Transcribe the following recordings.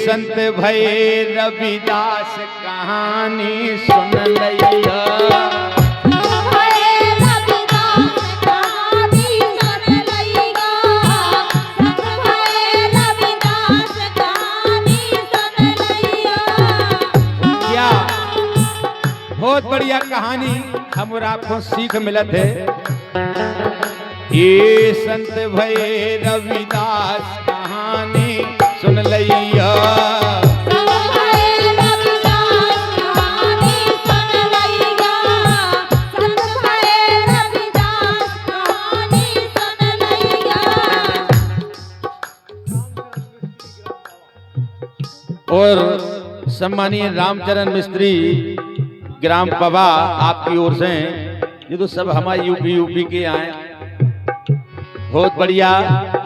संत भये रविदास कहानी सुन लइया। बहुत बढ़िया कहानी हम और आपको सीख मिलत है। ये संत भये रविदास कहानी सुन लइया। और सम्मानीय रामचरण मिस्त्री ग्राम पवा आपकी ओर से, ये तो सब हमारे यूपी के आए। बहुत बढ़िया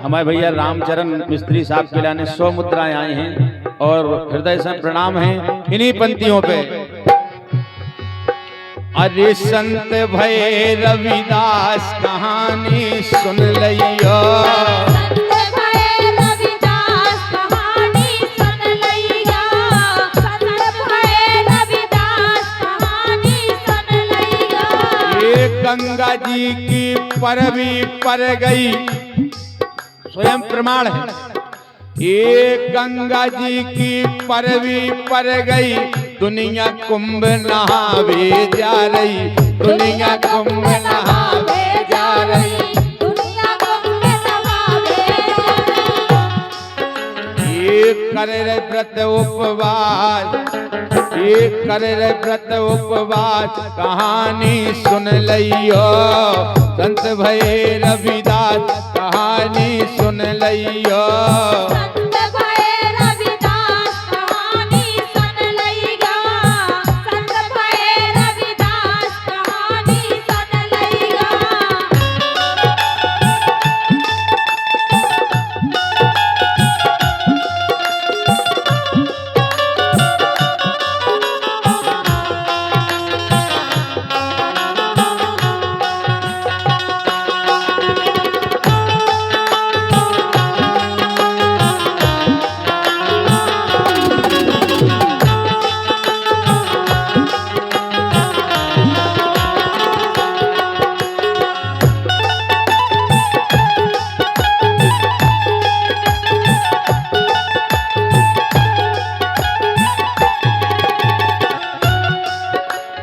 हमारे भैया रामचरण मिस्त्री साहब के लाने 100 मुद्राएं आई हैं और हृदय से प्रणाम है इन्हीं पंक्तियों पे। अरे संत भये रविदास कहानी सुन लइया। गंगा जी की परवी पर गई, स्वयं प्रमाण है। ये गंगा जी की परवी पर गई, दुनिया कुंभ नहावे जा रही, दुनिया कुंभ नहावे जा रही, दुनिया कुंभ नहावे। ये करे व्रत उपवास, ये करे व्रत उपवास कहानी सुन लइयो। संत भये रविदास कहानी सुन लइयो। संत भये रविदास कहानी सुन लइयो। संत भये रविदास कहानी सुन लइयो।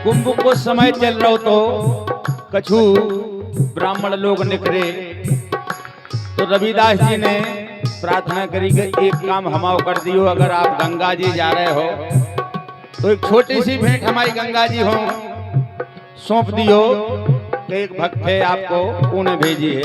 कुंभ को समय चल रहा हो तो कछु ब्राह्मण लोग निकले, तो रविदास जी ने प्रार्थना करी कि एक काम हमाओ कर दियो, अगर आप गंगा जी जा रहे हो तो एक छोटी सी भेंट हमारी गंगा जी हो सौंप दियो। तो एक भक्त है आपको उन्हें भेजी है।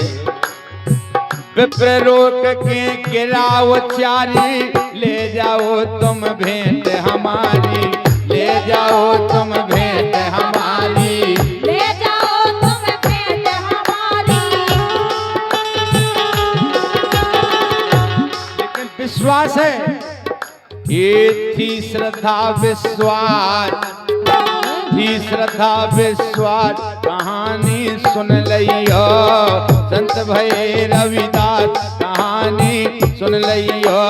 विप्र रोक के गिराओ चारी, ले जाओ तुम भेंट हमारी, ले जाओ तुम भेंट हमारी, ले जाओ तुम भेंट हमारी। लेकिन विश्वास है, ये थी श्रद्धा विश्वास, थी श्रद्धा विश्वास कहानी सुन लइयो। संत भये रविदास कहानी सुन लइयो।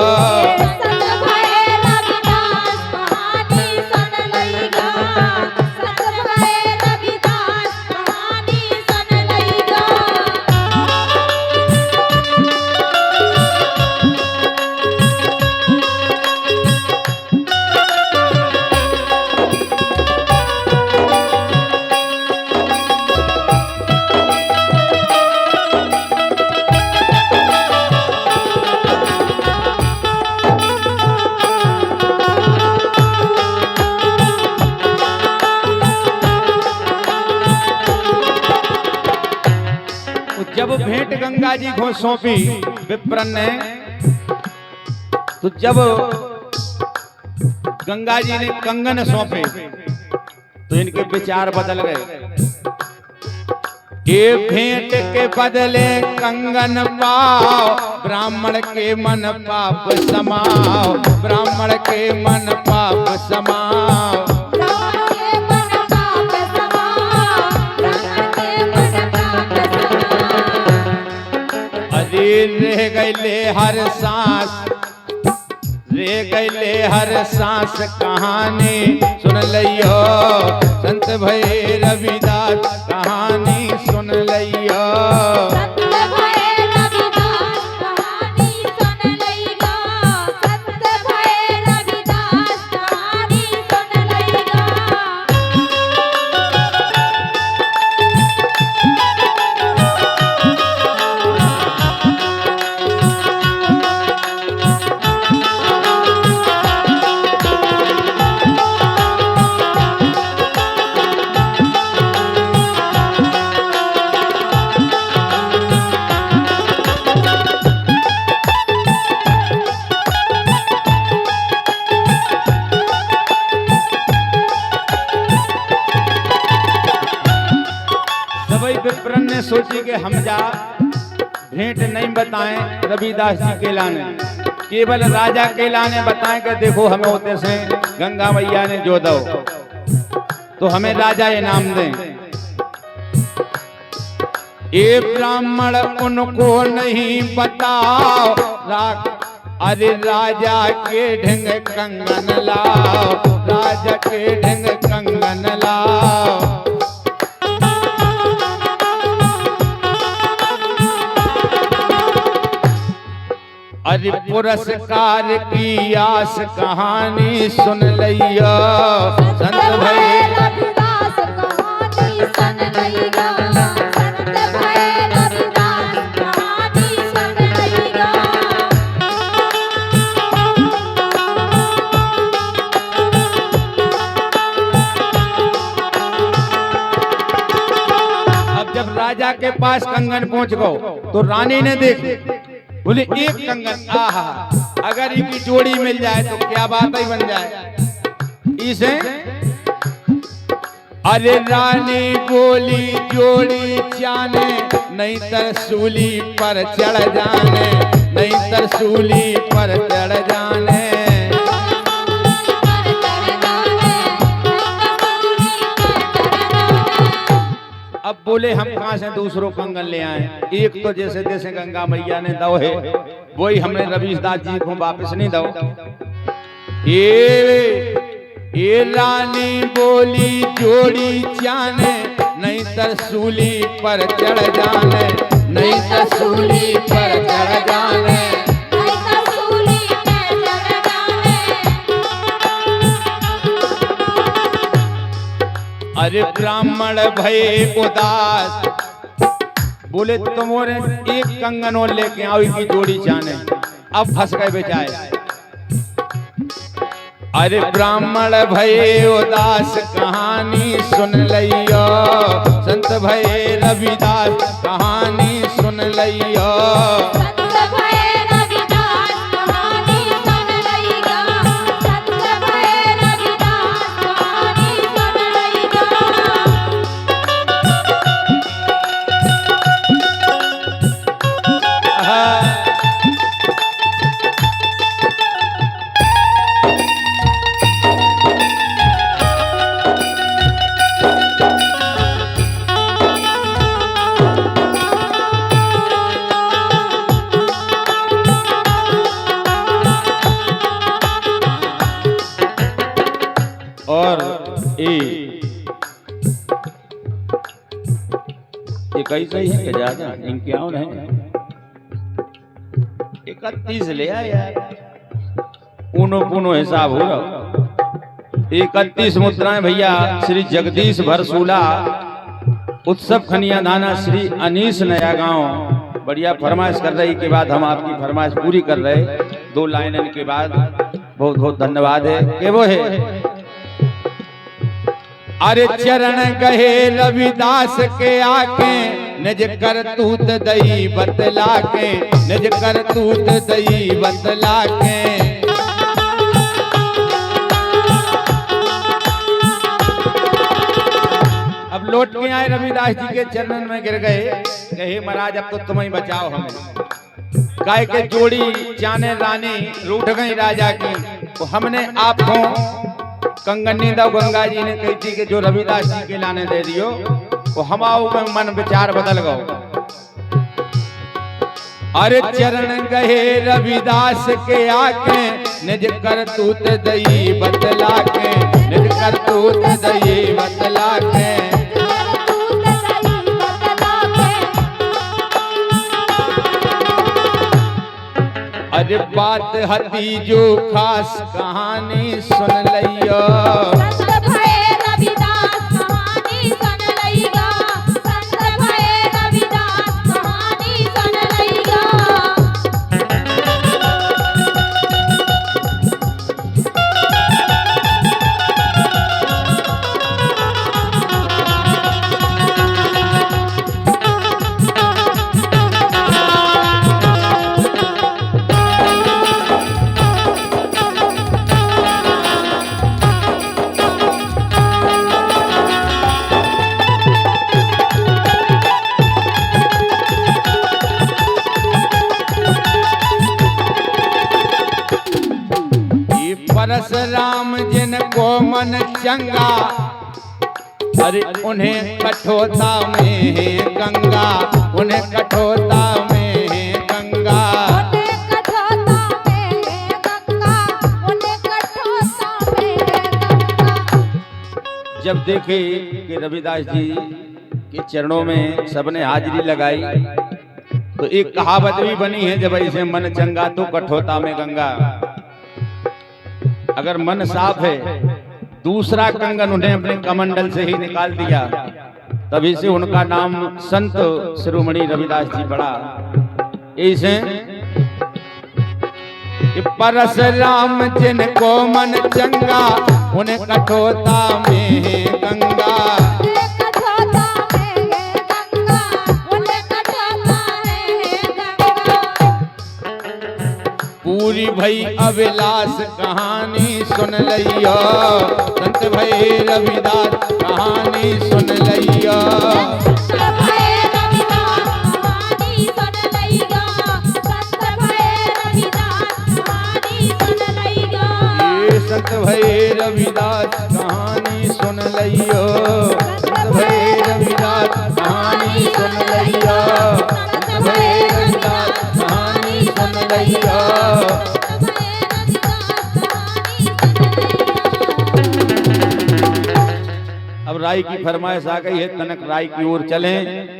जब भेंट गंगा जी को सौंपी विप्रन ने, तो जब गंगा जी ने कंगन सौंपे तो इनके विचार बदल गए। ये भेंट के बदले कंगन पाओ, ब्राह्मण के मन पाप समाओ, ब्राह्मण के मन पाप समाओ। रह गए हर सांस, रे गैले हर सांस कहानी सुन लियो संत भय रविदास कहानी सुन लियो विप्रन ने सोची कि हम जा भेंट नहीं बताएं रविदास जी के लाने, केवल राजा के लाने बताएं कि देखो हमें होते से गंगा मैया ने जो दो तो हमें राजा इनाम दें। ये ब्राह्मण उनको नहीं बताओ अरे राजा के ढंग कंगन लाओ, राजा के ढंग कंगन लाओ। अरे पुरस्कार की आस कहानी सुन लिया संत भय रविदास कहानी सुन लिया, संत भय रविदास कहानी सुन लिया। अब जब राजा के पास कंगन पहुंच गए तो रानी ने देखी, बोले एक कंगन, आहा अगर इनकी जोड़ी मिल जाए तो क्या बात ही बन जाए इसे। अरे रानी बोली जोड़ी जाने नहीं तरसूली पर चढ़ जाने, नहीं तरसूली पर चढ़ जाने। अब बोले हम कहां से दूसरों कंगन ले आए, एक तो जैसे जैसे गंगा मैया ने दो है वही हमने रविदास जी को वापस नहीं दो। ये रानी बोली जोड़ी जाने नहीं तरसूली पर चढ़ जाने, नहीं तरसूली पर चढ़ जाने। अरे ब्राह्मण भय उदास, बोले तुम्हारे एक कंगन और लेके आओ की जोड़ी जाने, अब फंस गए बेचारे। अरे ब्राह्मण भय उदास कहानी सुन लियो संत भय रविदास कहानी सुन लियो। और ये कैसे ही है कि ज्यादा इनके आओ नहीं 31 ले आया यार, ऊनो पुनो हिसाब हो रहा। 31 मुद्राएं भैया श्री जगदीश भरसूला उत्सव खनिया दाना श्री अनीस नया गांव बढ़िया फरमाइश कर रही के बाद हम आपकी फरमाइश पूरी कर रहे। 2 लाइन के बाद बहुत बहुत धन्यवाद है कि वो है। अरे चरण कहे रविदास के आके निज करतूत दई बतला के, निज करतूत दई बतला के। अब लौट के आए रविदास जी के चरणन में गिर गए, कहे महाराज अब तो तुम ही बचाओ हमें। गाय के जोड़ी जाने रानी रूठ गई राजा की, तो हमने आपको कंगनी दो। गंगा जी ने कही थी कि जो रविदास जी के लाने दे दियो, तो हमाओ में मन विचार बदल गो। अरे चरण गहे रविदास के आके निज करतूत दई बतला के, निज करतूत दई बतला के। अरे बात हती जो खास कहानी सुन लियो, संत भये रविदास कहानी सुन लइगा, संत भये रविदास कहानी सुन लइगा। परशुराम जिनको मन चंगा, अरे उन्हें कठोरता में है गंगा, उन्हें कठोरता में है गंगा। उन्हें कठोरता में है गंगा, उन्हें कठोरता में है गंगा। जब देखे कि रविदास जी के चरणों में सबने हाजिरी लगाई तो एक कहावत भी बनी है, जब ऐसे मन चंगा तो कठोरता में गंगा। अगर मन साफ है, दूसरा कंगन उन्हें अपने कमंडल से ही निकाल दिया, तभी से उनका नाम संत शिरोमणि रविदास जी पड़ा। ऐसे परशुराम जिनको मन चंगा, उन्हें कठोरता में है गंगा। उन्हें कठोरता में है गंगा, उन्हें कठोरता में है गंगा। पूरी भई अभिलाष कहानी सुन लियो, संत भई रविदास कहानी सुन लियो। संत भये रविदास कहानी सुन लइगा, संत भये रविदास कहानी सुन लइगा। ये संत भई रविदास कहानी सुन लियो, संत भई रविदास कहानी सुन लियो, संत भई रविदास कहानी सुन लियो। अब राय की फरमाइश आ गई है, तनक राय की ओर चलें।